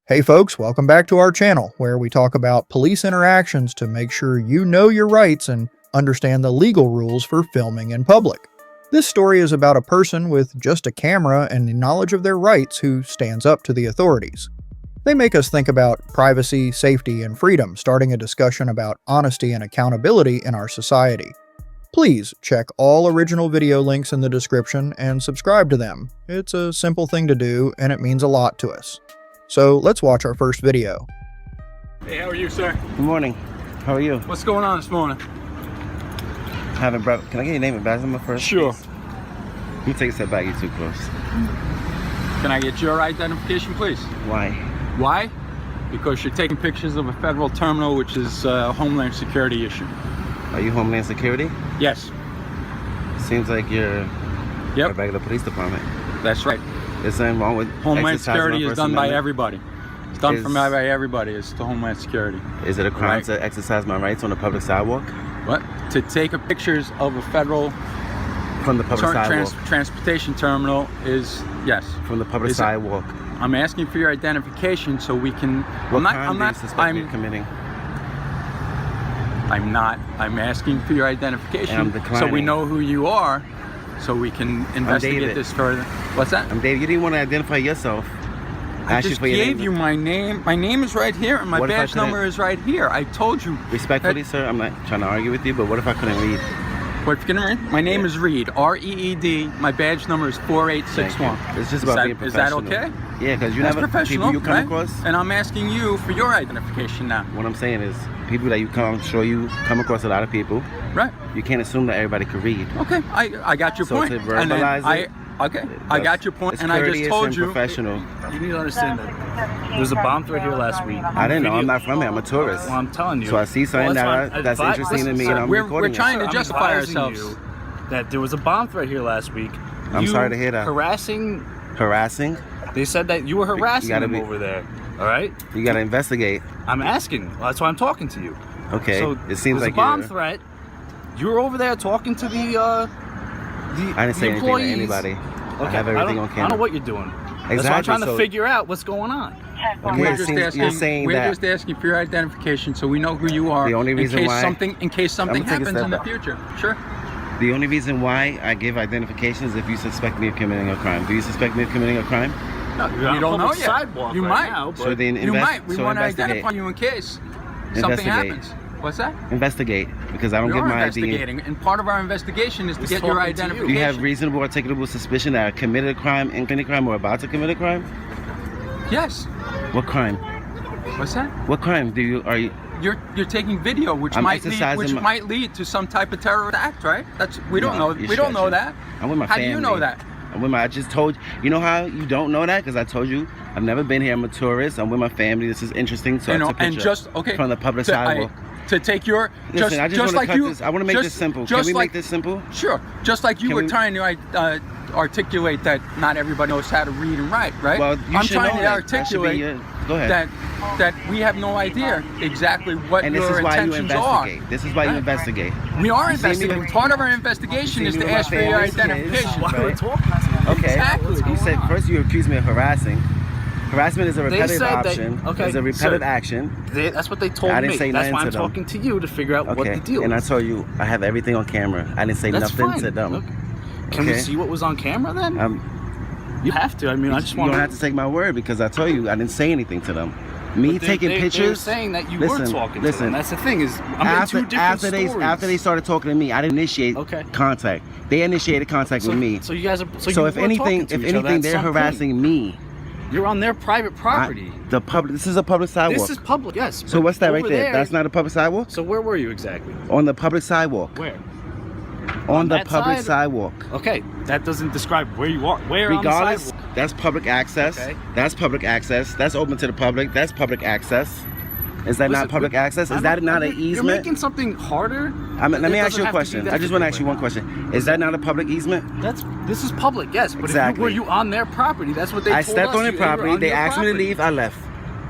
Hey folks, welcome back to our channel where we talk about police interactions to make sure you know your rights and understand the legal rules for filming in public. This story is about a person with just a camera and the knowledge of their rights who stands up to the authorities. They make us think about privacy, safety, and freedom, starting a discussion about honesty and accountability in our society. Please check all original video links in the description and subscribe to them. It's a simple thing to do and it means a lot to us. So let's watch our first video. Hey, how are you, sir? Good morning. How are you? What's going on this morning? Can I get your name and badge number first? Sure. Please? Let me take a step back. You're too close. Can I get your identification, please? Why? Why? Because you're taking pictures of a federal terminal, which is a Homeland Security issue. Are you Homeland Security? Yes. Seems like you're a regular police department. That's right. Is there anything wrong with Homeland exercising Security my is First done by Amendment? everybody. It's done by everybody. It's the Homeland Security. Is it a crime Right. to exercise my rights on the public sidewalk? What? To take pictures of a federal From the public sidewalk. transportation terminal is, yes. From the public Is it- sidewalk. I'm asking for your identification so we can... What crime do you suspect me of committing? I'm asking for your identification And I'm so declining. we know who you are, so we can investigate David. this further. What's that? I'm Dave. You didn't want to identify yourself. I just gave you my name. My name is right here, and my What if I badge number couldn't- is right here. I told you. Respectfully, sir, I'm not trying to argue with you, but what if I couldn't read? What if you can read? My name is Reed. R-E-E-D. My badge number is 4861. Thank you. It's just about being Is that professional. okay? Yeah, because you That's never professional, people you come right? across. And I'm asking you for your identification now. What I'm saying is, people that you come, I'm sure you come across a lot of people. Right. You can't assume that everybody can read. Okay. I got your So point. to And then verbalize it, I got your point, it's and I just courteous told and you. professional. You need to understand that there was a bomb threat here last week. I didn't know. I'm not from here. I'm a tourist. Well, I'm telling you. So I see something Well, that's interesting to me, and I'm We're recording trying it. to justify advising ourselves. you that there was a bomb threat here last week. I'm sorry to hear that. Harassing. Harassing? They said that you were harassing gotta them be- over there. All right. You gotta investigate. I'm asking. Well, that's why I'm talking to you. Okay. So It seems there's like a bomb you're. threat. You were over there talking to the I didn't say anything to employees. anybody. Okay. I have everything on I camera. don't know what you're doing. That's why I'm Exactly, trying to so- figure out what's going on. Okay, We're it just seems asking. you're saying We're that just asking for your identification so we know who you are. The only reason in case why- something I'm gonna take a happens step in the back. future. Sure. the only reason why I give identification is if you suspect me of committing a crime. Do you suspect me of committing a crime? No, You're on you don't know public yet. sidewalk You right might. now, So but then You might. We so want to investigate. identify you in case something Investigate. happens. What's that? Investigate, because I don't We give are my ID. investigating, and part of our investigation is to He's get your talking to you. identification. Do you have reasonable articulable suspicion that I committed a crime, any crime, or about to commit a crime? Yes. What crime? What's that? What crime do you are you? You're taking video, which I'm might exercising my- might lead to some type of terrorist act, right? That's we don't No, know. you're We don't know stretching. that. I'm with my How family. do you know that? I'm with my. I just told you know how you don't know that because I told you I've never been here. I'm a tourist. I'm with my family. This is interesting. So I took a And picture just okay from the public to, sidewalk. to take your Listen, I just want to like cut you. this. I want to make this simple. Can we make this simple? Sure. Just like you Can were we- trying to articulate that not everybody knows how to read and write, right? Well, you I'm should trying know to that. That should be articulate your- Go ahead. that we have no idea exactly what And this your is why you intentions are. investigate. This is why you Right. investigate. We are You see me investigating. with- Part of our investigation is see me to with my ask for your family, kids, identification. why we're Right. talking to you. Okay. Exactly. You said first you accused me of harassing. Harassment is a repetitive said that- option. okay, It's a repetitive so- action. That's what they told I didn't me. say That's nothing why to I'm them. talking to you to figure out what Okay. the deal And I is. told you I have everything on camera. I didn't say That's nothing fine. to them. Look, can we Okay. see what was on camera then? Um, You have to. I mean, I just you want don't have to take my word because I told you I didn't say anything to them. Me taking They were pictures. saying that you Listen, were talking to listen. them. That's the thing is, I'm after, in two different after stories. after they started talking to me, I didn't initiate Okay. contact. They initiated contact so, with me. So you guys are. So, So you if were anything, talking to each other at they're some point. harassing me. You're on their private property. The public. This is a public sidewalk. This is public, yes. So but what's that right over there? That's not a public sidewalk. So where were you exactly? On the public sidewalk. Where? On the that public side? sidewalk. Okay, that doesn't describe where you are. Where on the Regardless, sidewalk? that's public access. Okay. That's public access. That's open to the public. That's public access. Is that not Listen, public access? Is that not an You're easement? making something harder. Let me It ask you doesn't a have to be question. that I just want to difficult ask you right one now. question. Is that not a public easement? This is public, yes. But Exactly. were you on their property? That's what they I told stepped us. on their You were property. They their asked me to property. leave. I left.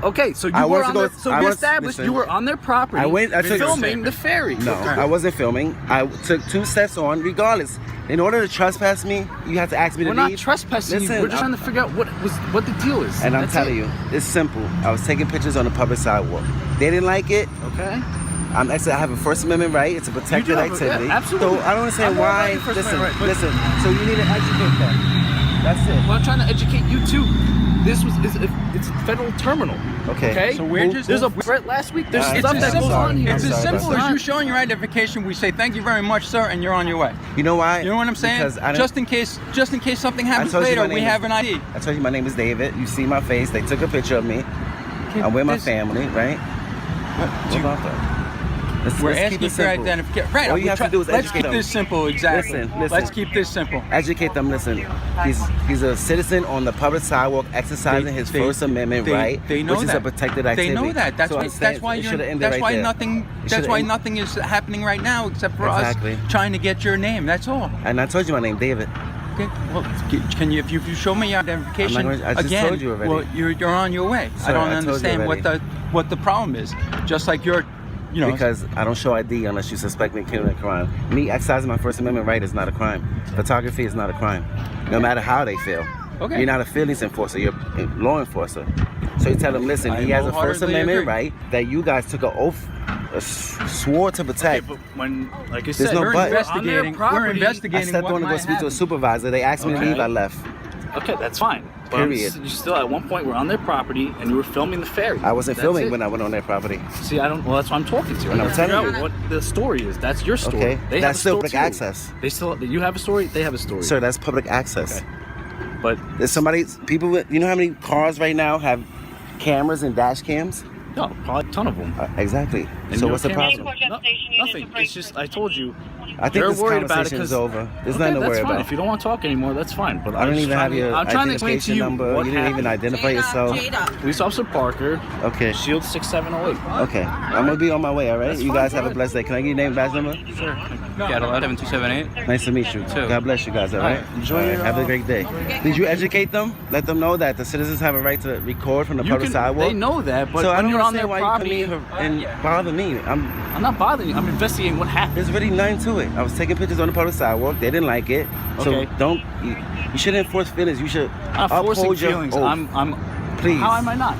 Okay, so I you were wanted to on go- their, so I we was- established listen. you were on their property I took- filming the ferry. No, I wasn't filming. I took 2 steps on. Regardless, In order to trespass me, you have to ask me to We're leave. not trespassing you. Listen, We're just trying to figure out what the deal is. And I'm That's telling it. you, it's simple. I was taking pictures on the public sidewalk. They didn't like it. Okay. I have a First Amendment right. It's a protected have a- activity. yeah, absolutely. So I don't understand I'm all why. about your First Listen, Amendment right, listen. So you need to educate them. That's it. Well, I'm trying to educate you too. It's a federal terminal. Okay. So we're just- there's a threat last week. There's It's stuff as that simple- goes on here. It's I'm as sorry, simple but- as you showing your identification. We say thank you very much, sir, and you're on your way. You know why? You know what I'm saying? Because I Just in case something happens told you later, my we name have is- an ID. I told you my name is David. You see my face. They took a picture of me. I'm with my family, right? Hold on, though. We're let's keep asking it for your simple. identification. Right. All you have to do is let's educate keep them. this simple. Exactly. Listen. Let's keep this simple. Educate them. Listen, he's a citizen on the public sidewalk, exercising his First Amendment right, They know which is that. a protected activity. They know that. That's So why. I'm saying, That's why it you're. should've ended That's right why there. nothing. It That's should've why ended- nothing is happening right now except for Exactly. us trying to get your name. That's all. And I told you my name, David. Okay. Well, can you if you show me your identification I'm not gonna- I just again? told you already. Well, you're on your way. Sir, I don't I told you understand what the problem is. Just like you're. You know, Because I don't show ID unless you suspect me of committing a crime. Me exercising my First Amendment right is not a crime. Photography is not a crime, no matter how they feel. Okay. You're not a feelings enforcer, you're a law enforcer. So you tell them, listen, I he has a First wholeheartedly Amendment agree. right that you guys took an oath, swore to Okay, protect. but when, like I There's said, no we're but. investigating. We're I investigating stepped what on to go might speak to a happen. supervisor. They asked me to Okay. leave, I left. Okay, that's fine. But Period. you still, at one point, were on their property and you were filming the ferry. I wasn't That's filming it. when I went on their property. See, I don't. Well, that's what I'm talking to. And I'm I gotta figure telling out you. what the story is. That's your story. Okay, They that's still have a public story too. access. They still. You have a story. They have a story. Sir, that's public access. Okay. But There's people with, you know how many cars right now have cameras and dash cams? no, probably a ton of them. Exactly. And So you what's the can't- problem? No, nothing. It's just I told you. I think They're this worried about it conversation is 'cause- over. There's Okay, nothing to that's worry fine. about. If you don't want to talk anymore, that's fine. But I don't was even have your I'm trying to explain to identification you number. what You didn't even happened. identify yourself. Police Officer Parker, Okay. Shield 6708. Okay. I'm gonna be on my way. All right. That's You fine, guys go have a ahead. blessed day. Can I get your name, badge number? Sure. Yeah, 11278. Nice to meet you. Too. God bless you guys. All right. Enjoy All right, your, have a great day. Did you educate them? Let them know that the citizens have a right to record from the public sidewalk. They know that, but So I when don't you're on their understand why you property, come in and bother me. I'm not bothering you. I'm investigating what happened. There's really nothing to it. I was taking pictures on the public sidewalk. They didn't like it. So Okay. you shouldn't enforce feelings. You should I'm not forcing uphold your feelings. oath. I'm. Please. How am I not?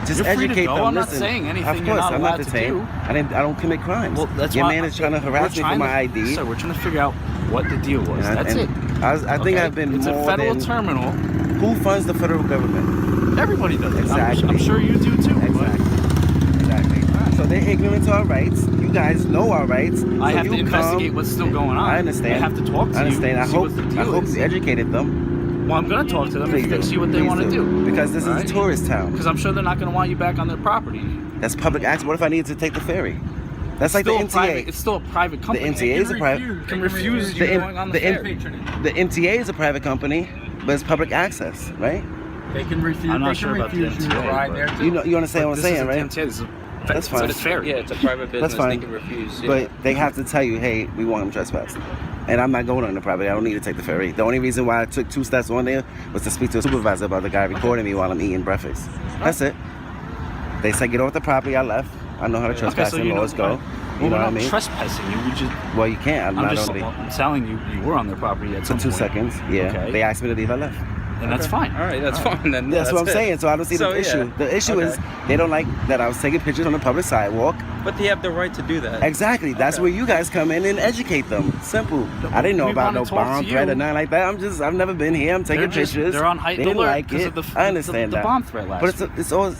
Just You're free to educate go. them. I'm not Listen, saying anything Of you're course, not I'm allowed not to detained. do. I don't commit crimes. Well, that's Your why man is trying to harass me for my ID. So we're trying to figure out what the deal was. And That's it. I think Okay? I've been It's more a federal than. terminal. Who funds the federal government? Everybody does it. Exactly. I'm sure you do too. Exactly. So they're ignorant to our rights. You guys know our rights. I So have you to come- investigate what's still going on. I understand. I have to talk to I understand. you. I see hope what the deal is. you educated them. Well, I'm gonna talk to them Please and see what they Please want to do. Because this is Right? a tourist town. Because I'm sure they're not gonna want you back on their property. That's public access. What if I need to take the ferry? That's like the Still a NTA. private, it's still a private company. NTA is a private. You can refuse The you in- going on the the in- ferry. The NTA is a private company, but it's public access, right? They can refuse. I'm not they sure can about the refuse you to NTA, ride but- there too. You understand what I'm This saying, is a right? NTA, this is a That's fine. It's a ferry. Yeah, it's a private business. fine. They can refuse. But they have to tell you, hey, we want him trespassed. And I'm not going on the property. I don't need to take the ferry. The only reason why I took 2 steps on there was to speak to a supervisor about the guy recording me while I'm eating breakfast. That's it. They said get off the property. I left. I know how the trespassing laws go. Well, You know we're what I not mean? trespassing you. We just. Well, you can't. I'm not just only. I'm telling you, you were on their property at For some 2 point. seconds. Yeah. Okay. They asked me to leave. I left. And that's fine. All right, that's fine then. That's what I'm it. saying. So I don't see So, the yeah. issue. The issue is they don't like that I was taking pictures on the public sidewalk. But they have the right to do that. Exactly. That's Okay. where you guys come in and educate them. Simple. I didn't know We about wanna no talk bomb to threat you. or nothing like that. I've never been here. I'm taking pictures. They're on heightened They didn't alert like because it. of the I understand the that. bomb threat last But week. it's always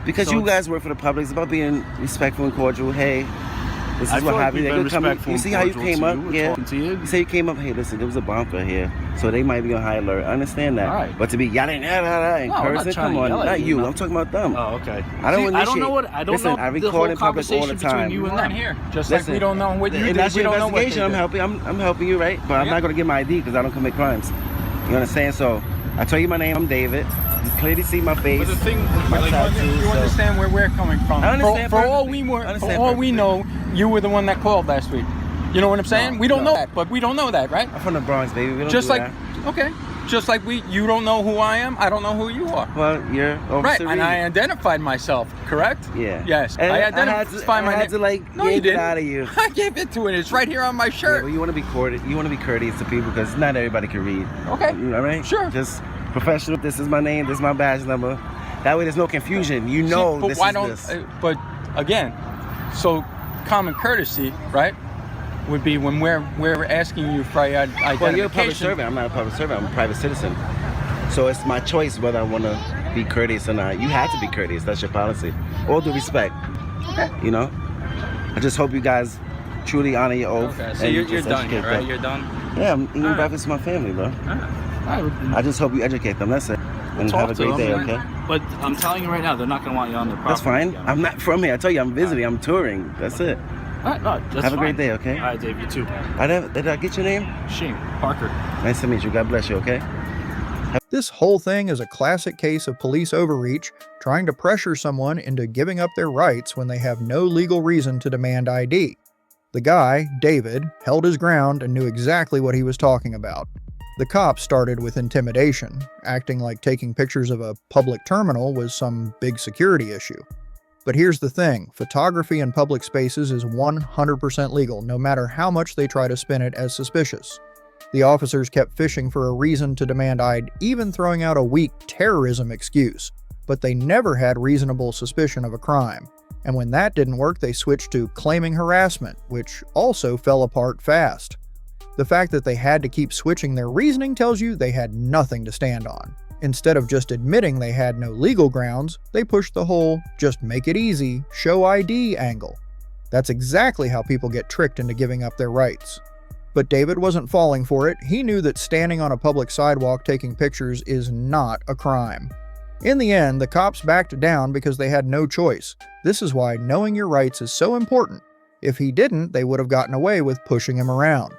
because So you it's- guys work for the public. It's about being respectful and cordial. Hey, this I is feel what like happened. we've They been could come. respectful You and see how you cordial came to up? you. We're Yeah. talking to you. You say you came up. Hey, listen, there was a bomb threat here, so they might be on high alert. I understand that. All right. But to be yelling and No, I'm not cursing, trying come to on, yell at not you, you. no. I'm talking about them. Oh, okay. I don't See, I don't know initiate. what. I don't Listen, know I the record whole in public all conversation the between time. you and We're them. not here. Just Listen, like we don't know what you and did. that's We your don't know what they investigation. I'm did. helping. I'm helping you, right? But I'm Yeah. not gonna get my ID because I don't commit crimes. You understand? So I tell you my name. I'm David. You clearly see my face. But the thing, like, tattoo, you so- understand where we're coming from. I understand For all perfectly. we were, I for understand all we know, you were the one that called last week. You know what I'm saying? No, we don't no. know that, but we don't know that, right? I'm from the Bronx, baby. We don't Just do like, that. okay, Just like you don't know who I am, I don't know who you are. Well, you're Right, Officer and Reed. I identified myself, correct? Yeah. Yes, And I I had identified my name. to like No, you yank it didn't. out of you. I gave it to it. It's right here on my Yeah, shirt. well, you want to be courteous. You want to be courteous to people because not everybody can read. Okay. All right. Sure. Just professional. This is my name. This is my badge number. That way, there's no confusion. You know See, but this why is don't? this. But again, so common courtesy, right, would be when we're asking you for identification. Well, you're a public servant. I'm not a public servant. I'm a private citizen. So it's my choice whether I want to be courteous or not. You have to be courteous. That's your policy. All due respect. Okay. You know. I just hope you guys truly honor your oath. Okay, so and you're just done here, educate right? them. You're done? Yeah, I'm eating breakfast with my family, bro. I just hope you educate them. That's it. And Talk have a to great them, day, okay? But I'm telling you right now, they're not going to want you on their property. That's fine. again. I'm not from here. I tell you, I'm visiting. I'm touring. That's it. All right, no, that's Have a great fine. day, okay? All right, Dave, you too. Did I get your name? Shane, Parker. Nice to meet you. God bless you, okay? This whole thing is a classic case of police overreach, trying to pressure someone into giving up their rights when they have no legal reason to demand ID. The guy, David, held his ground and knew exactly what he was talking about. The cops started with intimidation, acting like taking pictures of a public terminal was some big security issue. But here's the thing, photography in public spaces is 100% legal, no matter how much they try to spin it as suspicious. The officers kept fishing for a reason to demand ID, even throwing out a weak terrorism excuse, but they never had reasonable suspicion of a crime. And when that didn't work, they switched to claiming harassment, which also fell apart fast. The fact that they had to keep switching their reasoning tells you they had nothing to stand on. Instead of just admitting they had no legal grounds, they pushed the whole just make it easy, show ID angle. That's exactly how people get tricked into giving up their rights. But David wasn't falling for it. He knew that standing on a public sidewalk taking pictures is not a crime. In the end, the cops backed down because they had no choice. This is why knowing your rights is so important. If he didn't, they would have gotten away with pushing him around.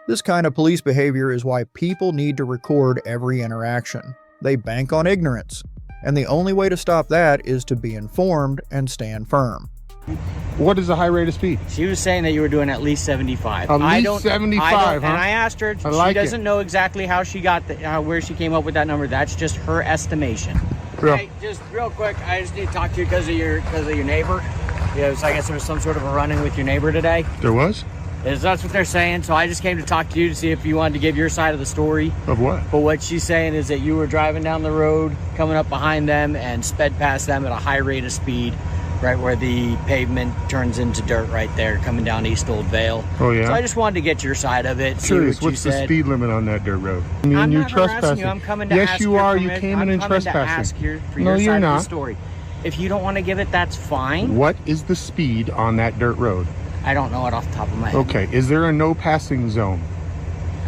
This kind of police behavior is why people need to record every interaction. They bank on ignorance. And the only way to stop that is to be informed and stand firm. What is the high rate of speed? She was saying that you were doing at least 75. At least 75, huh? And I asked her, I like she doesn't know exactly how she got where she came up with that number. That's just her estimation. Yeah. Hey, just real quick, I just need to talk to you because of your neighbor. Yeah, so I guess there was some sort of a run-in with your neighbor today. There was? That's what they're saying. So I just came to talk to you to see if you wanted to give your side of the story. Of what? But what she's saying is that you were driving down the road, coming up behind them, and sped past them at a high rate of speed, right where the pavement turns into dirt right there, coming down East Old Vale. Oh, yeah? So I just wanted to get your side of it. See Curious, what you what's the said. speed limit on that dirt road? I mean, I'm you're not harassing trespassing. you. I'm coming to yes, ask you your are. You permission. came in and I'm coming to trespassing. ask for No, your you're side not. of the story. If you don't want to give it, that's fine. What is the speed on that dirt road? I don't know it off the top of my head. Okay, is there a no passing zone?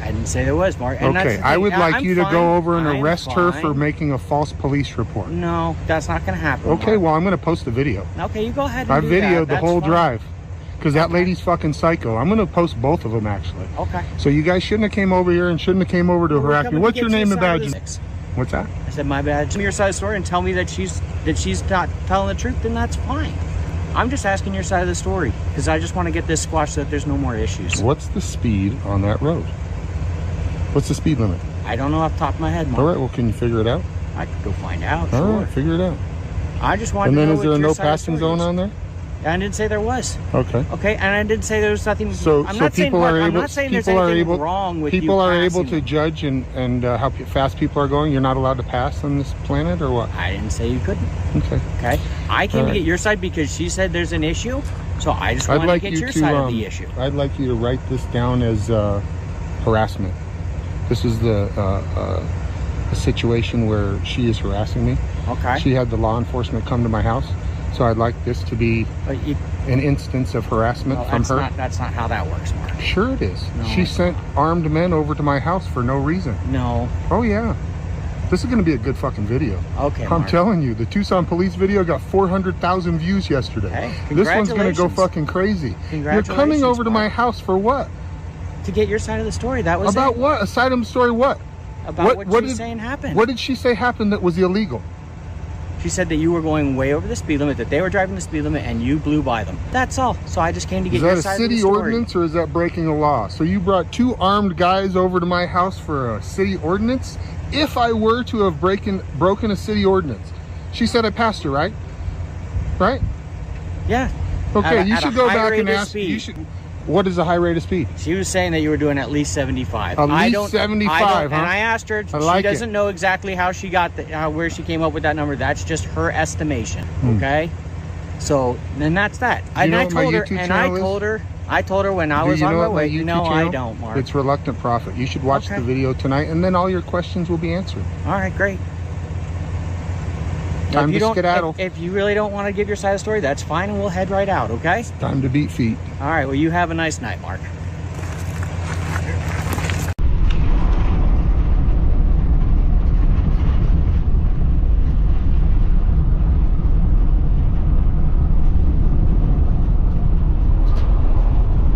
I didn't say there was, Mark. And that's Okay, the I thing. would like I'm you to fine. go over and I'm arrest her for fine. making a false police report. No, that's not going to happen. Okay, Mark. well, I'm going to post the video. Okay, you go ahead and I do videoed that. the whole That's fine. drive because that Okay. lady's fucking psycho. I'm going to post both of them, actually. Okay. So you guys shouldn't have came over here and shouldn't have came over to We're harass me. coming to What's get your name and side of badge? this. What's that? I said, my bad. Tell me your side of the story and tell me that she's not telling the truth, then that's fine. I'm just asking your side of the story because I just want to get this squashed so that there's no more issues. What's the speed on that road? What's the speed limit? I don't know off the top of my head, Mark. All right, well, can you figure it out? I could go find out. All Sure. right, figure it out. I just wanted And to then know is what there a your no side of the passing story zone is. on there? I didn't say there was. Okay. Okay, and I didn't say there was nothing. So, I'm so not saying, people Mark, are I'm able. not saying there's People are anything able. wrong with People you are able passing to judge and how fast people are going. You're not allowed to pass on this planet, or what? I didn't say you couldn't. Okay. Okay, I came All to right. get your side because she said there's an issue. So I just I'd wanted like to get you your to. side of the issue. I'd like you to write this down as harassment. This is a situation where she is harassing me. Okay. She had the law enforcement come to my house, so I'd like this to be But you, an instance of harassment well, from her. that's not how that works, Mark. Sure it is. No, She it's sent armed men over to my house for no reason. No. Oh yeah. This is going to be a good fucking video. Okay, I'm Mark. telling you, the Tucson police video got 400,000 views yesterday. Hey, this one's going to go congratulations. fucking crazy. You're coming Congratulations, over to my Mark. house for what? To get your side of the story. That was About it. what? A side of the story what? About what she's did- saying happened. What did she say happened that was illegal? She said that you were going way over the speed limit, that they were driving the speed limit, and you blew by them. That's all. So I just came to get Is your that a side of the city story. ordinance or is that breaking a law? So you brought two armed guys over to my house for a city ordinance if I were to have broken a city ordinance. She said I passed her, right? Right? Yeah. Okay, you At should a go high back rate and of ask. You speed. should. What is a high rate of speed? She was saying that you were doing at least 75. At I least don't, 75, huh? And I asked her. I like she it. doesn't know exactly how she got where she came up with that number. That's just her estimation. Okay. So then that's that. Do you know what my YouTube And I channel is? told her. I told her when I Do was you on know my what my way. YouTube No, I channel? don't, Mark. It's Reluctant Prophet. You should watch Okay. the video tonight, and then all your questions will be answered. All right, great. Time if you to don't, skedaddle. if you really don't want to give your side of the story, that's fine, and we'll head right out. Okay. Time to beat feet. All right. Well, you have a nice night, Mark.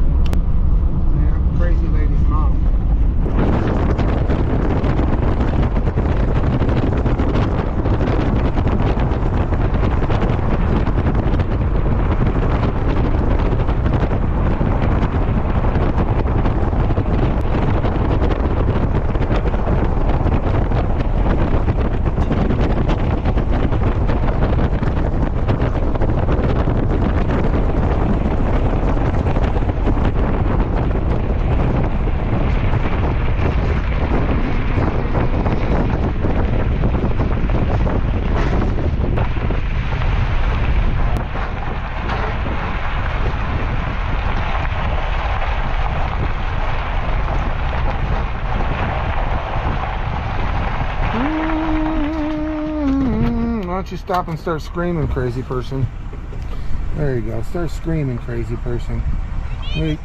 Yeah, crazy lady's mom. Why don't you stop and start screaming, crazy person? There you go. Start screaming, crazy person. Wait.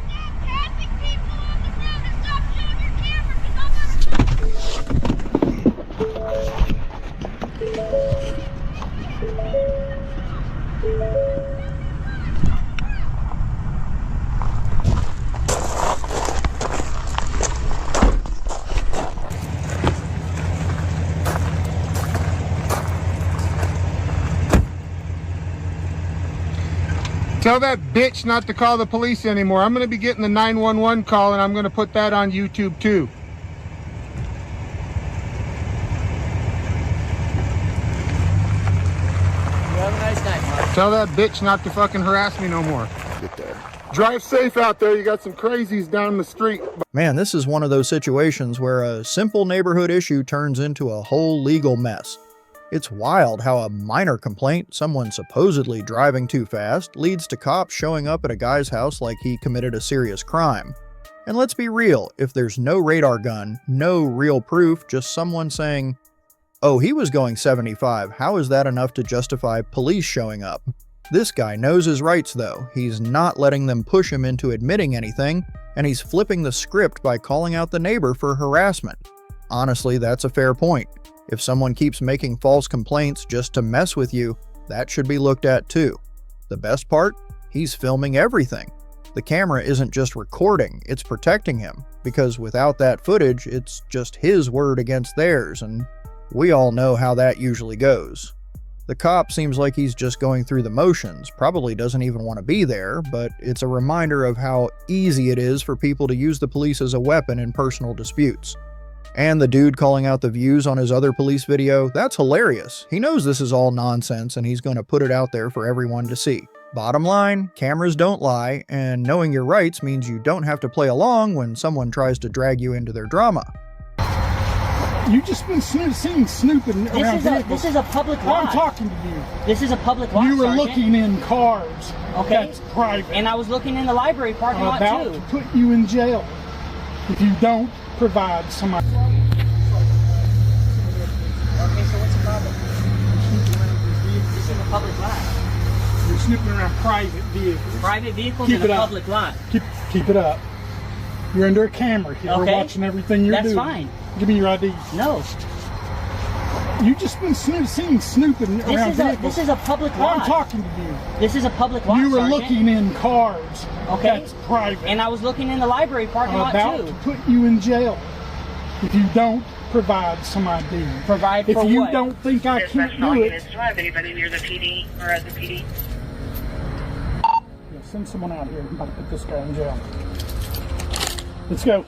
Tell that bitch not to call the police anymore. I'm going to be getting the 911 call, and I'm going to put that on YouTube too. You have a nice night, Mark. Tell that bitch not to fucking harass me no more. Get there. Drive safe out there. You got some crazies down the street. Man, this is one of those situations where a simple neighborhood issue turns into a whole legal mess. It's wild how a minor complaint, someone supposedly driving too fast, leads to cops showing up at a guy's house like he committed a serious crime. And let's be real, if there's no radar gun, no real proof, just someone saying, "Oh, he was going 75, how is that enough to justify police showing up?" This guy knows his rights though. He's not letting them push him into admitting anything, and he's flipping the script by calling out the neighbor for harassment. Honestly, that's a fair point. If someone keeps making false complaints just to mess with you, that should be looked at too. The best part? He's filming everything. The camera isn't just recording, it's protecting him, because without that footage, it's just his word against theirs, and we all know how that usually goes. The cop seems like he's just going through the motions, probably doesn't even want to be there, but it's a reminder of how easy it is for people to use the police as a weapon in personal disputes. And the dude calling out the views on his other police video, that's hilarious. He knows this is all nonsense and he's going to put it out there for everyone to see. Bottom line, cameras don't lie, and knowing your rights means you don't have to play along when someone tries to drag you into their drama. You just been seen snooping around vehicles. This is a public lot. I'm talking to you. This is a public lot, You were Sergeant. looking in cars. Okay. That's private. And I was looking in the library parking I'm lot about too. to put you in jail if you don't provide somebody. Okay, so what's the problem? This is a public lot. You're snooping around private vehicles. Private vehicles Keep in a it up. public lot. Keep it up. You're under a camera here. We're Okay. watching everything you're That's doing. fine. Give me your ID. No. You just been seen snooping around vehicles. This is a public lot. I'm talking to you. This is a public lot, You were Sergeant. looking in cars. Okay. That's private. And I was looking in the library parking I'm lot about too. to put you in jail if you don't provide some ID. Provide If for you what? don't think I can't do it, Do I have anybody near the PD or at the PD? yeah, send someone out here. I'm about to put this guy in jail. Let's go.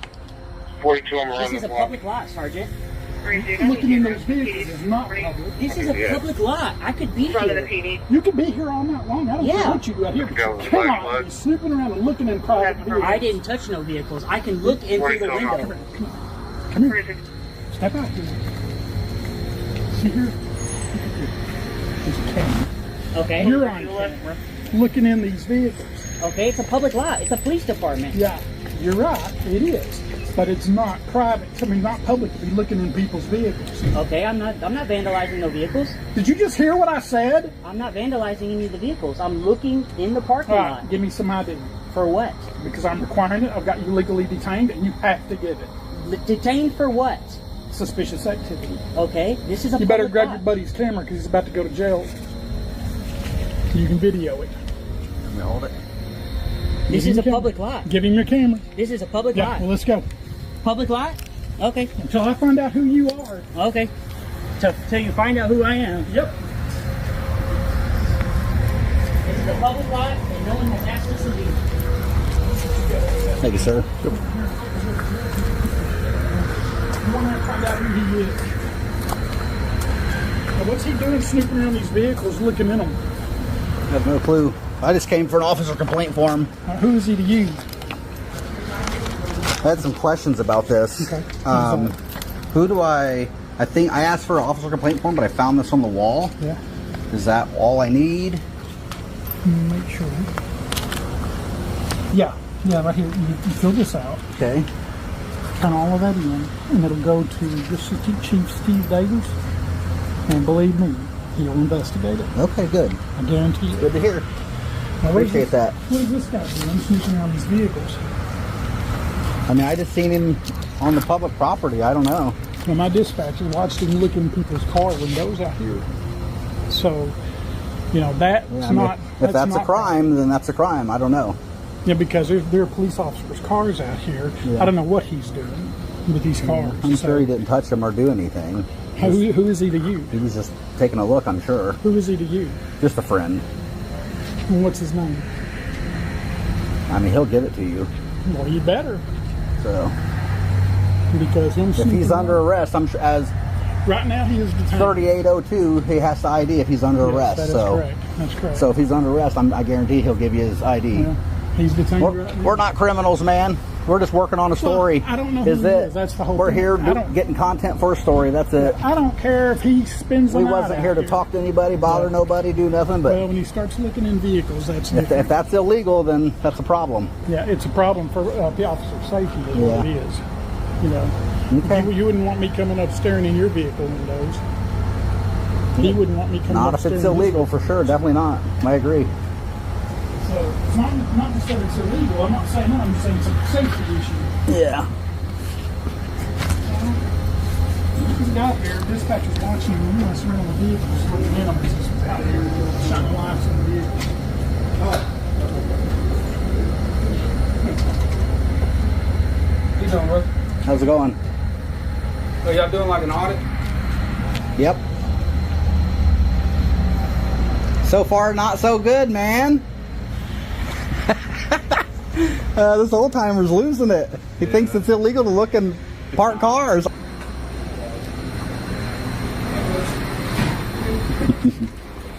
42 on This is a public lot, Sergeant. Looking in those vehicles is not public. This is a public lot. I could be Front of the here. PD. You could be here all night long. I don't care what you do out here, but you cannot be snooping around and looking in private vehicles. I didn't touch no vehicles. I can look in through the window. Come here. Step out here. See here? There's a camera. Okay. You're on camera looking in these vehicles. Okay, it's a public lot. It's a police department. Yeah, you're right. It is. But it's not private. I mean, not public to be looking in people's vehicles. Okay, I'm not vandalizing no vehicles. Did you just hear what I said? I'm not vandalizing any of the vehicles. I'm looking in the parking All lot. right, give me some ID. For what? Because I'm requiring it. I've got you legally detained, and you have to give it. Detained for what? Suspicious activity. Okay, this is a You better public grab lot. your buddy's camera because he's about to go to jail. You can video it. Let me hold it. This Give is him a your public camera. lot. Give him your camera. This is a public Yeah, lot. well, let's go. Public lot? Okay. Until I find out who you are. Okay. Till you find out who I am. Yep. This is a public lot and no one has access to leave. Thank you, sir. You want to find out who he is. Now, what's he doing snooping around these vehicles looking in them? I have no clue. I just came for an officer complaint form. Who is he to you? I had some questions about this. Okay. Who do I think I asked for an officer complaint form, but I found this on the wall. Yeah. Is that all I need? Make sure. Yeah. Yeah, right here. You fill this out. Okay. Turn all of that in, and it'll go to District Chief Steve Davis. And believe me, he'll investigate it. Okay, good. I guarantee you. Good to hear. Now, Appreciate that. What is this guy doing? Sneaking around these vehicles. I mean, I just seen him on the public property. I don't know. Well, my dispatcher watched him look in people's car windows out here. So, you know, that's Yeah, I mean, not. if that's a not crime, then that's a crime. I don't know. Yeah, because there are police officers' cars out here. Yeah. I don't know what he's doing with these cars. I'm sure he didn't touch them or do anything. Who is he to you? He was just taking a look, I'm sure. Who is he to you? Just a friend. And what's his name? I mean, he'll give it to you. Well, you better. So, Because him if he's sneaking under around- arrest, I'm sure as right now he is detained. 3802, he has to ID if he's under Yes, arrest. that is So, correct. That's correct. so if he's under arrest, I guarantee he'll give you his ID. Yeah, he's detained We're, right now. we're not criminals, man. We're just working on a story. Well, I don't know who Is he it? is. That's the whole We're thing. here I don't- getting content for a story. That's it. I don't care if he spins the We night wasn't out here to talk to anybody, bother nobody, do nothing. But Well, when he starts looking in vehicles, that's if different. that's illegal, then that's a problem. Yeah, it's a problem for the officer's safety is what Yeah. it is. You know, Okay. you wouldn't want me coming up staring in your vehicle windows. He wouldn't want me coming Not up if staring it's in his illegal, for sure. Definitely not. I agree. So it's not just that it's illegal. I'm not saying that. I'm just saying it's a safety issue. Yeah. He's got here. Dispatcher's watching him mess around with vehicles, looking in them as he's out here shining lights on the vehicles. How you doing, bro? How's it going? So y'all doing like an audit? Yep. So far, not so good, man. This old timer's losing it. He thinks it's illegal to look in parked cars.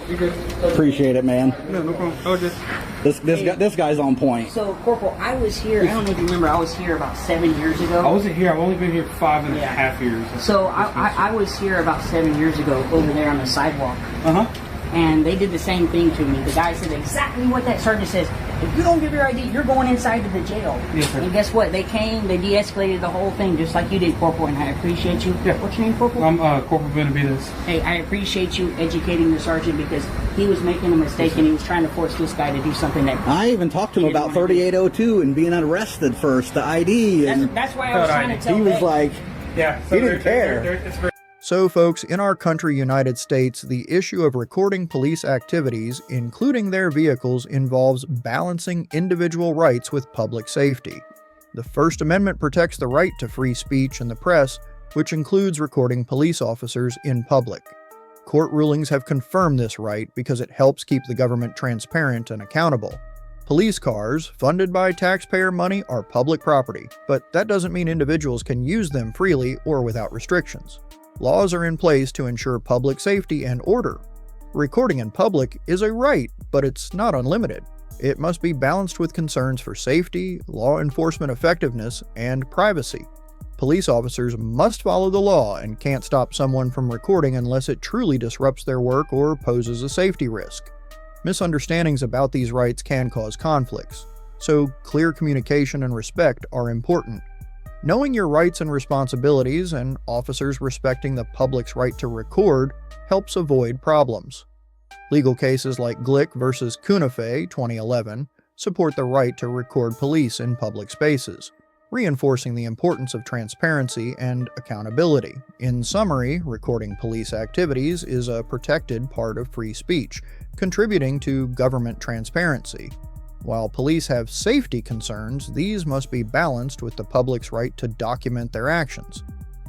You good? Appreciate it, man. No, no problem. Oh, just This guy's on point. So, Corporal, I was here, I don't know if you remember, I was here about 7 years ago. I wasn't here. I've only been here 5.5 years. So, I was here about 7 years ago over there on the sidewalk. Uh-huh. And they did the same thing to me. The guy said exactly what that sergeant says. If you don't give your ID, you're going inside to the jail. Yes, sir. And guess what? They came, they de-escalated the whole thing just like you did, Corporal, and I appreciate you. Yeah. What's your name, Corporal? I'm Corporal Benavides. Hey, I appreciate you educating the sergeant because he was making a mistake and he was trying to force this guy to do something that... I even talked to him about 3802 and being arrested first, the ID. And That's why I was trying to tell he was Beck. like, Yeah. he didn't care. It's very So, folks, in our country, United States, the issue of recording police activities, including their vehicles, involves balancing individual rights with public safety. The First Amendment protects the right to free speech and the press, which includes recording police officers in public. Court rulings have confirmed this right because it helps keep the government transparent and accountable. Police cars, funded by taxpayer money, are public property, but that doesn't mean individuals can use them freely or without restrictions. Laws are in place to ensure public safety and order. Recording in public is a right, but it's not unlimited. It must be balanced with concerns for safety, law enforcement effectiveness, and privacy. Police officers must follow the law and can't stop someone from recording unless it truly disrupts their work or poses a safety risk. Misunderstandings about these rights can cause conflicts, so clear communication and respect are important. Knowing your rights and responsibilities and officers respecting the public's right to record helps avoid problems. Legal cases like Glick versus Cunafé 2011 support the right to record police in public spaces, reinforcing the importance of transparency and accountability. In summary, recording police activities is a protected part of free speech, contributing to government transparency. While police have safety concerns, these must be balanced with the public's right to document their actions.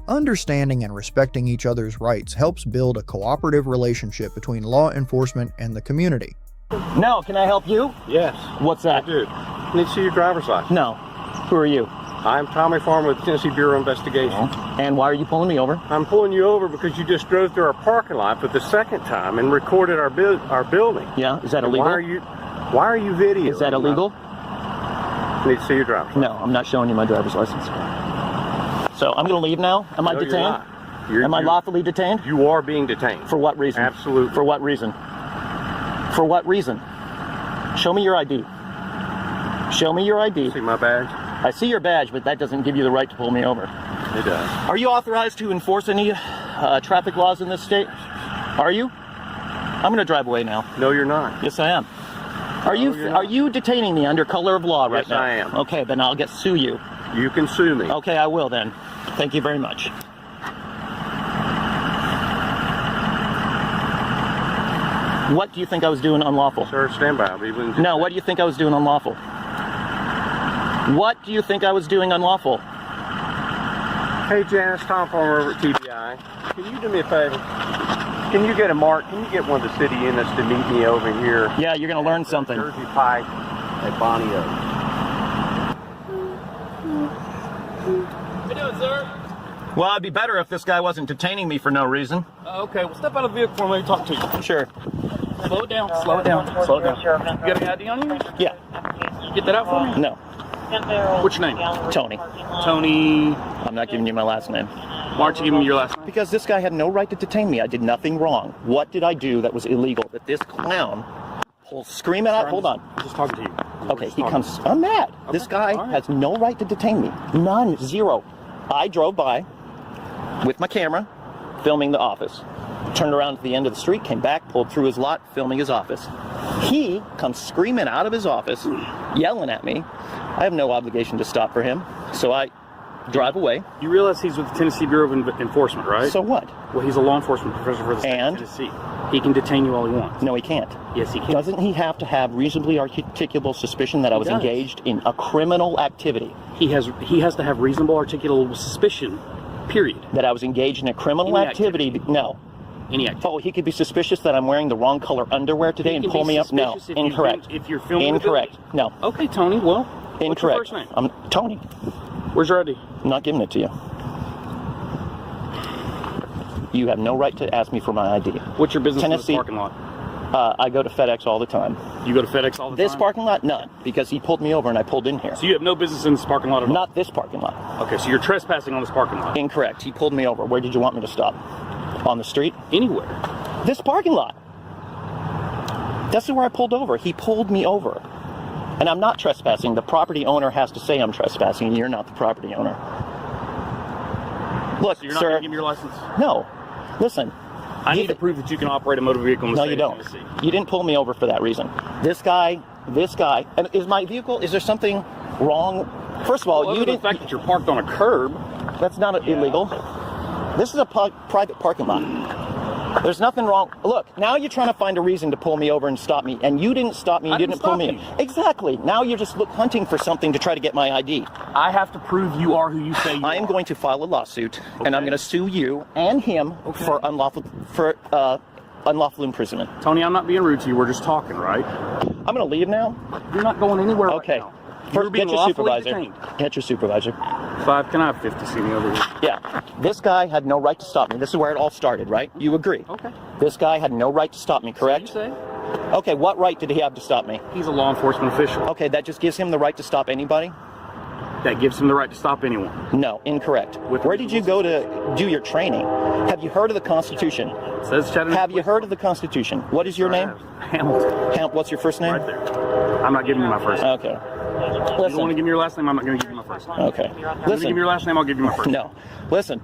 Understanding and respecting each other's rights helps build a cooperative relationship between law enforcement and the community. No, can I help you? Yes. What's that? I do. I need to see your driver's license. No. Who are you? I'm Tommy Farmer with the Tennessee Bureau of Investigation. And why are you pulling me over? I'm pulling you over because you just drove through our parking lot for the second time and recorded our building. Yeah, is that illegal? Why are you videoing? Is that illegal? I need to see your driver's license. No, I'm not showing you my driver's license. So I'm going to leave now? Am I detained? You're not. Am I lawfully detained? You are being detained. For what reason? Absolutely. For what reason? For what reason? Show me your ID. Show me your ID. See my badge? I see your badge, but that doesn't give you the right to pull me over. It does. Are you authorized to enforce any traffic laws in this state? Are you? I'm going to drive away now. No, you're not. Yes, I am. Are you detaining me under color of law right now? Yes, I am. Okay, then I'll sue you. You can sue me. Okay, I will then. Thank you very much. What do you think I was doing unlawful? Sir, stand by. I'll be willing to No, what do you think I was doing unlawful? What do you think I was doing unlawful? Hey, Janice, Tom Farmer over at TBI. Can you do me a favor? Can you get a mark? Can you get one of the city units to meet me over here? Yeah, you're going to learn something. Jersey Pike at Bonnie Oak. How you doing, sir? Well, it'd be better if this guy wasn't detaining me for no reason. Okay, well, step out of the vehicle for me. Let me talk to you. Sure. Slow it down. Slow it down. Slow it down. You got any ID on you? Yeah. Get that out for me? No. What's your name? Tony. Tony. I'm not giving you my last name. Why aren't you giving me your last name? Because this guy had no right to detain me. I did nothing wrong. What did I do that was illegal? That this clown pulls screaming out. Hold on. I'm just talking to you. Okay, he comes. I'm mad. Okay, This guy all right. has no right to detain me. None. Zero. I drove by with my camera, filming the office. Turned around to the end of the street, came back, pulled through his lot, filming his office. He comes screaming out of his office, yelling at me. I have no obligation to stop for him, so I drive away. You realize he's with the Tennessee Bureau of Enforcement, right? So what? Well, he's a law enforcement professor for the state of Tennessee. He can detain you all he wants. No, he can't. Yes, he can. Doesn't he have to have reasonably articulable suspicion that I was does. engaged in a criminal activity? He has to have reasonable articulable suspicion, period. That I was engaged in a criminal Any activity? No. Any activity. Oh, he could be suspicious that I'm wearing the wrong color underwear today He and can pull be me up? No. suspicious if you've Incorrect. been- if you're filming the Incorrect. No. Okay, Tony, well, Incorrect. what's your first name? I'm Tony. Where's your ID? I'm not giving it to you. You have no right to ask me for my ID. What's your business in Tennessee, this parking lot? I go to FedEx all the time. You go to FedEx all the time? This parking lot? None. Because he pulled me over and I pulled in here. So you have no business in this parking lot at all? Not this parking lot. Okay, so you're trespassing on this parking lot? Incorrect. He pulled me over. Where did you want me to stop? On the street? Anywhere. This parking lot. That's where I pulled over. He pulled me over. And I'm not trespassing. The property owner has to say I'm trespassing, and you're not the property owner. Look, So you're not sir. going to give me your license? No. Listen. I need to prove that you can operate a motor vehicle in the No, state you don't. of Tennessee. You didn't pull me over for that reason. This guy, and is my vehicle, is there something wrong? First of all, Well, you other than didn't. the fact that you're parked on a curb. That's not illegal. This is a private parking lot. There's nothing wrong. Look, now you're trying to find a reason to pull me over and stop me, and you didn't stop me. You didn't pull me. Exactly. Now you're just hunting for something to try to get my ID. I have to prove you are who you say you are. I am going to file a lawsuit, and I'm going to sue you and him for unlawful imprisonment. Tony, I'm not being rude to you. We're just talking, right? I'm going to leave now. You're not going anywhere Okay. right now. First, get your supervisor. Get your supervisor. 5, can I have 50 see me over here? Yeah. This guy had no right to stop me. This is where it all started, right? You agree? Okay. This guy had no right to stop me, correct? So you say? Okay, what right did he have to stop me? He's a law enforcement official. Okay, that just gives him the right to stop anybody? That gives him the right to stop anyone. No, incorrect. Where did you go to do your training? Have you heard of the Constitution? It says Chattanooga. Have you heard of the Constitution? What is your name? Hamilton. What's your first name? Right there. I'm not giving you my first name. Okay. If you don't want to give me your last name, I'm not going to give you my first name. Okay. If you want to give me your last name, I'll give you my first name. No. Listen.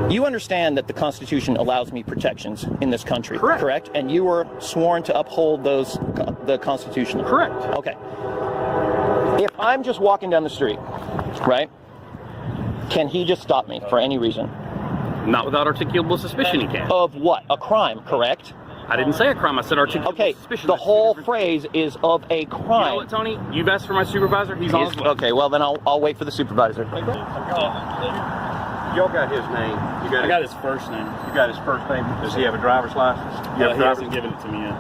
You understand that the Constitution allows me protections in this country, correct? And you were sworn to uphold the Constitution. Correct. Okay. If I'm just walking down the street, right, can he just stop me for any reason? Not without articulable suspicion, he can. Of what? A crime, correct? I didn't say a crime. I said articulable suspicion. The whole phrase is of a crime. You know what, Tony? You've asked for my supervisor. He's on his way. Okay, well then I'll wait for the supervisor. Y'all got his name. I got his first name. You got his first name. Does he have a driver's license? He hasn't given it to me yet.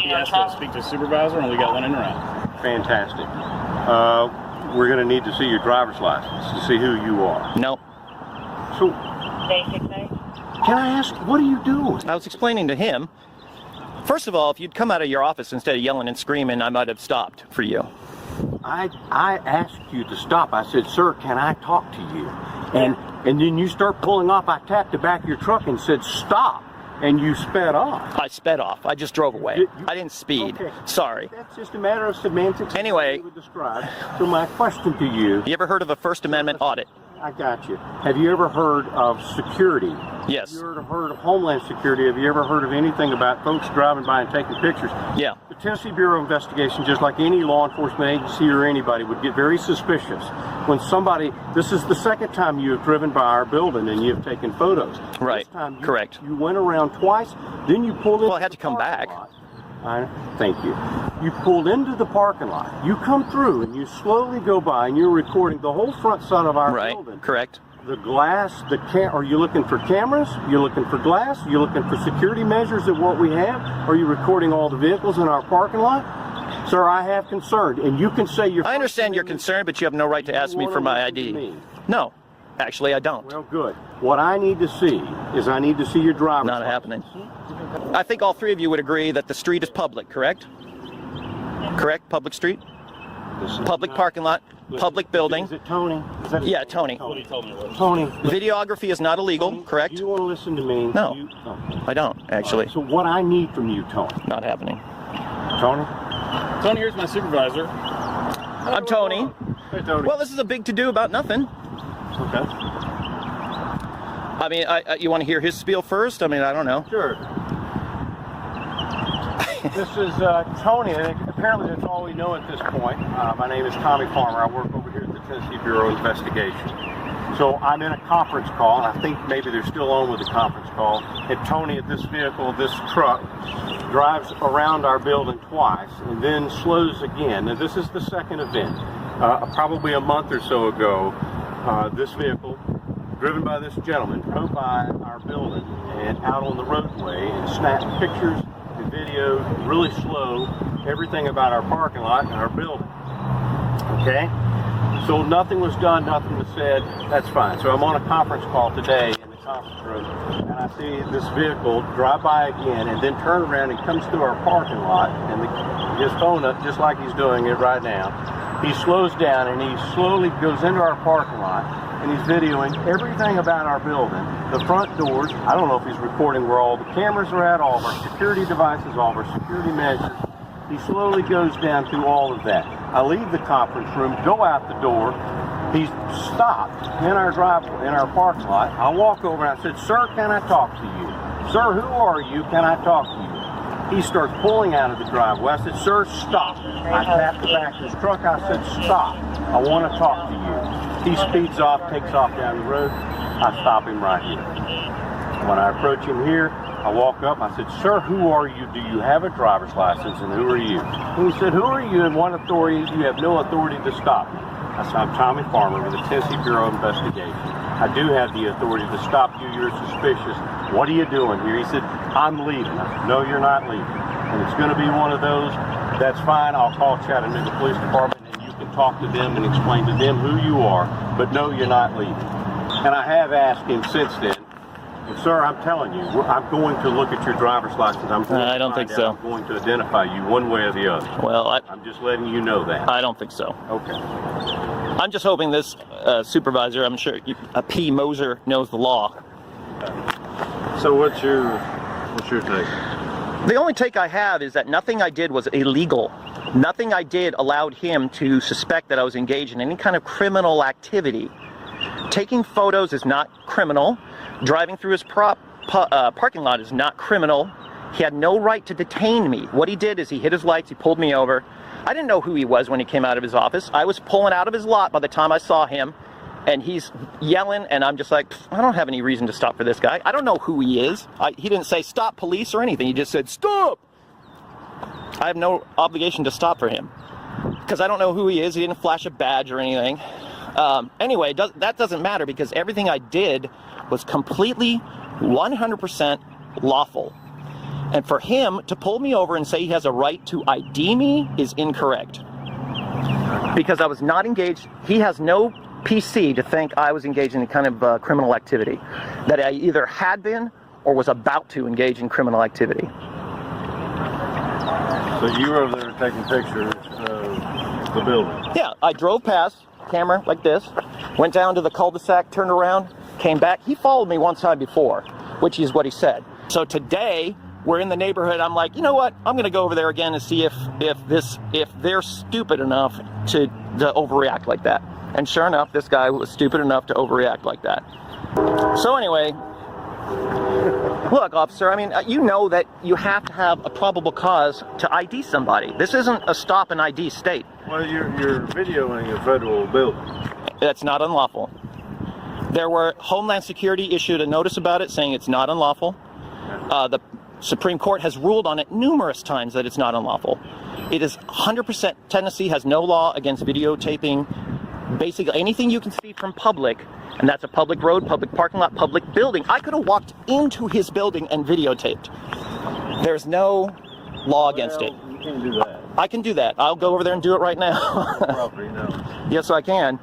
He asked to speak to a supervisor, and we got one in round. Fantastic. We're going to need to see your driver's license to see who you are. No. So, can I ask, what are you doing? I was explaining to him. First of all, if you'd come out of your office instead of yelling and screaming, I might have stopped for you. I asked you to stop. I said, sir, can I talk to you? And then you start pulling off. I tapped the back of your truck and said, stop. And you sped off. I sped off. I just drove away. I didn't speed. Okay. Sorry. That's just a matter of semantics. Anyway. Would describe. So my question to you. You ever heard of a First Amendment audit? I got you. Have you ever heard of security? Yes. Have you ever heard of Homeland Security? Have you ever heard of anything about folks driving by and taking pictures? Yeah. The Tennessee Bureau of Investigation, just like any law enforcement agency or anybody, would get very suspicious when somebody, this is the second time you have driven by our building and you have taken photos. Right. This time Correct. You went around twice, then you pulled in. Well, I had to come back. Thank you. You pulled into the parking lot. You come through and you slowly go by and you're recording the whole front side of our building. Right. Correct. The glass, are you looking for cameras? You looking for glass? You looking for security measures of what we have? Are you recording all the vehicles in our parking lot? Sir, I have concern, and you can say you're... I understand your concern, but you have no right to ask me for my ID. No, actually I don't. Well, good. What I need to see is I need to see your driver's Not happening. I think all three of you would agree that the street is public, correct? Correct? Public street? Public parking lot? Public building? Is it Tony? Yeah, Tony. Tony. Videography is not illegal, correct? Do you want to listen to me? No, I don't, actually. Right, so what I need from you, Tony. Not happening. Tony? Tony, here's my supervisor. I'm Tony. Hey, Tony. Well, this is a big to-do about nothing. Okay. I mean, you want to hear his spiel first? I mean, I don't know. Sure. This is Tony. Apparently that's all we know at this point. My name is Tommy Farmer. I work over here at the Tennessee Bureau of Investigation. So I'm in a conference call, and I think maybe they're still on with the conference call. And Tony, at this vehicle, this truck, drives around our building twice and then slows again. Now this is the second event. Probably a month or so ago, this vehicle, driven by this gentleman, drove by our building and out on the roadway and snapped pictures and video, really slow, everything about our parking lot and our building. Okay? So nothing was done, nothing was said, that's fine. So I'm on a conference call today in the conference room, and I see this vehicle drive by again and then turn around and comes through our parking lot, and his phone up just like he's doing it right now. He slows down and he slowly goes into our parking lot, and he's videoing everything about our building, the front doors. I don't know if he's recording where all the cameras are at, all of our security devices, all of our security measures. He slowly goes down through all of that. I leave the conference room, go out the door. He's stopped in our driveway, in our parking lot. I walk over and I said, "Sir, can I talk to you? Sir, who are you? Can I talk to you?" He starts pulling out of the driveway. I said, "Sir, stop." I tapped the back of his truck. I said, "Stop. I want to talk to you." He speeds off, takes off down the road. I stop him right here. When I approach him here, I walk up. I said, "Sir, who are you? Do you have a driver's license, and who are you?" And he said, "Who are you, and what authority? You have no authority to stop me." I said, "I'm Tommy Farmer with the Tennessee Bureau of Investigation. I do have the authority to stop you. You're suspicious. What are you doing here?" He said, "I'm leaving." I said, "No, you're not leaving. and it's going to be one of those, that's fine. I'll call Chattanooga Police Department and you can talk to them and explain to them who you are, but no, you're not leaving. And I have asked him since then, and sir, I'm telling you, I'm going to look at your driver's license. I don't think so. I'm going to identify you one way or the other. Well, I'm just letting you know that. I don't think so. Okay. I'm just hoping this supervisor, I'm sure P. Moser, knows the law. So what's your take? The only take I have is that nothing I did was illegal. Nothing I did allowed him to suspect that I was engaged in any kind of criminal activity. Taking photos is not criminal. Driving through his parking lot is not criminal. He had no right to detain me. What he did is he hit his lights, he pulled me over. I didn't know who he was when he came out of his office. I was pulling out of his lot by the time I saw him, and he's yelling, and I'm just like, I don't have any reason to stop for this guy. I don't know who he is. He didn't say stop police or anything. He just said stop. I have no obligation to stop for him because I don't know who he is. He didn't flash a badge or anything. Anyway, that doesn't matter because everything I did was completely 100% lawful. And for him to pull me over and say he has a right to ID me is incorrect. Because I was not engaged. He has no PC to think I was engaged in any kind of criminal activity. That I either had been or was about to engage in criminal activity. So you were over there taking pictures of the building? Yeah, I drove past, camera like this, went down to the cul-de-sac, turned around, came back. He followed me one time before, which is what he said. So today, we're in the neighborhood. I'm like, you know what? I'm going to go over there again and see if they're stupid enough to overreact like that. And sure enough, this guy was stupid enough to overreact like that. So anyway, look, officer, I mean, you know that you have to have a probable cause to ID somebody. This isn't a stop and ID state. Well, you're videoing a federal building. That's not unlawful. There were Homeland Security issued a notice about it saying it's not unlawful. The Supreme Court has ruled on it numerous times that it's not unlawful. It is 100%, Tennessee has no law against videotaping basically anything you can see from public, and that's a public road, public parking lot, public building. I could have walked into his building and videotaped. There's no law against it. You can't do that. I can do that. I'll go over there and do it right now. Property, no. Yes, I can.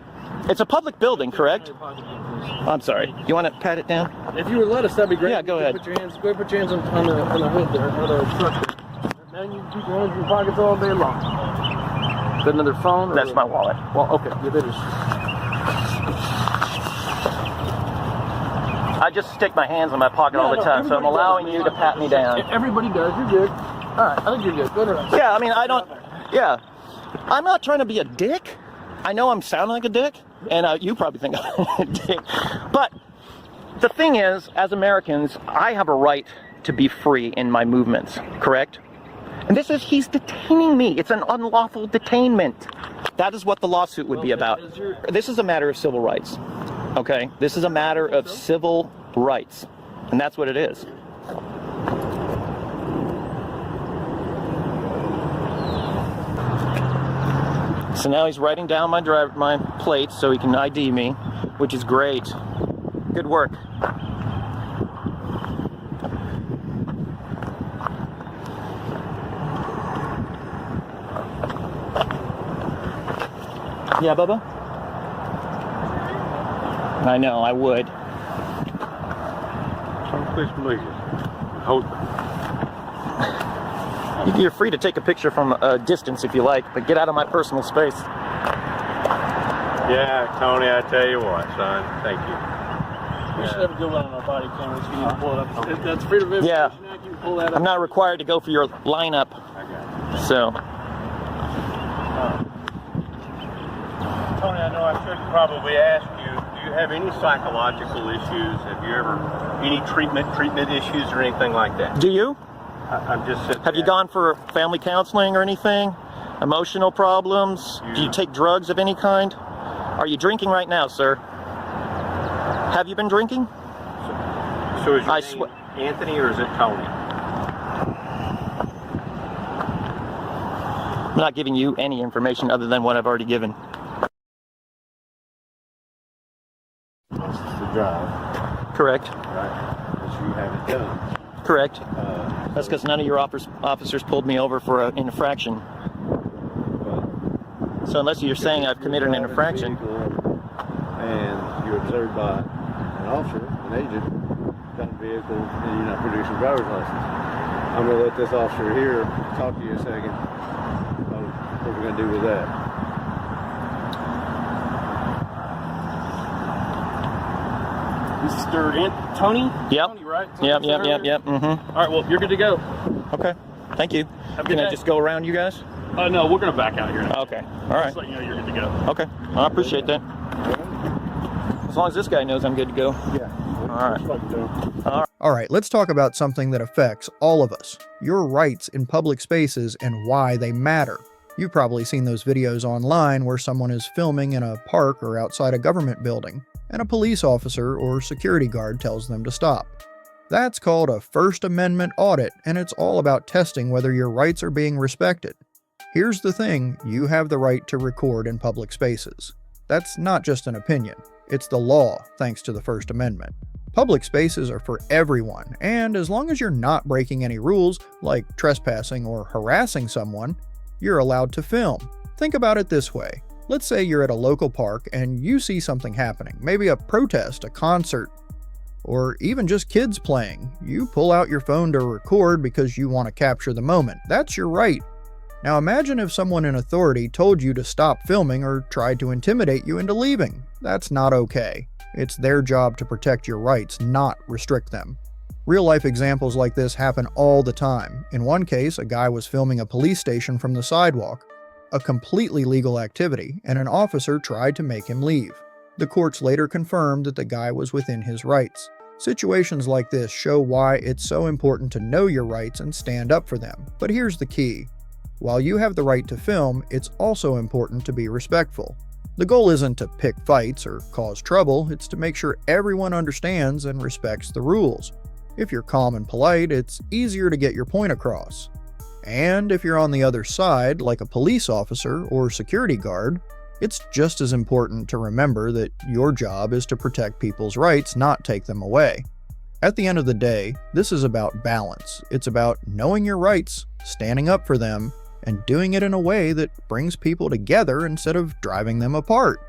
It's a public building, correct? I'm sorry. You want to pat it down? If you would let us, that'd be great. Yeah, go ahead. Put your hands on the hood there, or the truck there. Man, you keep your hands in your pockets all day long. Is that another phone? That's my wallet. Well, okay. Yeah, that is. I just stick my hands in my pocket all the time, so I'm allowing you to pat me down. Everybody does. You're good. All right, I think you're good. Go ahead. Yeah, I mean, yeah. I'm not trying to be a dick. I know I'm sounding like a dick, and you probably think I'm a dick. But the thing is, as Americans, I have a right to be free in my movements, correct? And he's detaining me. It's an unlawful detainment. That is what the lawsuit would be about. This is a matter of civil rights, okay? This is a matter of civil rights, and that's what it is. So now he's writing down my plates so he can ID me, which is great. Good work. Yeah, Bubba? I know, I would. Please believe you. Hold. You're free to take a picture from a distance if you like, but get out of my personal space. Yeah, Tony, I tell you what, son. Thank you. We should have a good one on our body cameras. You need to pull it up. That's Freedom of Information Act. You can pull that up. I'm not required to go for your lineup. I got you. So. Tony, I know I should probably ask you, do you have any psychological issues? Have you ever, any treatment issues or anything like that? Do you? I'm just sitting Have you gone for family counseling or anything? Emotional problems? Do you take drugs of any kind? Are you drinking right now, sir? Have you been drinking? So is your name Anthony or is it Tony? I'm not giving you any information other than what I've already given. This is the drive. Correct. Right. Which you haven't done. Correct. That's because none of your officers pulled me over for an infraction. So unless you're saying I've committed an infraction. And you're observed by an officer, an agent, got a vehicle, and you're not producing driver's license. I'm going to let this officer here talk to you a second about what we're going to do with that. Mr. Tony? Yep. Tony, right? Yep. Mm-hmm. All right, well, you're good to go. Okay. Thank you. Can I just go around you guys? No, we're going to back out here now. Okay. All right. Just let you know you're good to go. Okay. I appreciate that. As long as this guy knows I'm good to go. Yeah. All right. All right, let's talk about something that affects all of us, your rights in public spaces and why they matter. You've probably seen those videos online where someone is filming in a park or outside a government building, and a police officer or security guard tells them to stop. That's called a First Amendment audit, and it's all about testing whether your rights are being respected. Here's the thing, you have the right to record in public spaces. That's not just an opinion, it's the law, thanks to the First Amendment. Public spaces are for everyone, and as long as you're not breaking any rules, like trespassing or harassing someone, you're allowed to film. Think about it this way. Let's say you're at a local park and you see something happening, maybe a protest, a concert, or even just kids playing. You pull out your phone to record because you want to capture the moment. That's your right. Now imagine if someone in authority told you to stop filming or tried to intimidate you into leaving. That's not okay. It's their job to protect your rights, not restrict them. Real-life examples like this happen all the time. In one case, a guy was filming a police station from the sidewalk, a completely legal activity, and an officer tried to make him leave. The courts later confirmed that the guy was within his rights. Situations like this show why it's so important to know your rights and stand up for them. But here's the key. While you have the right to film, it's also important to be respectful. The goal isn't to pick fights or cause trouble, it's to make sure everyone understands and respects the rules. If you're calm and polite, it's easier to get your point across. And if you're on the other side, like a police officer or security guard, it's just as important to remember that your job is to protect people's rights, not take them away. At the end of the day, this is about balance. It's about knowing your rights, standing up for them, and doing it in a way that brings people together instead of driving them apart.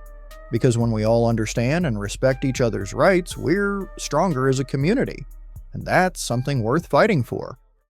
Because when we all understand and respect each other's rights, we're stronger as a community. And that's something worth fighting for.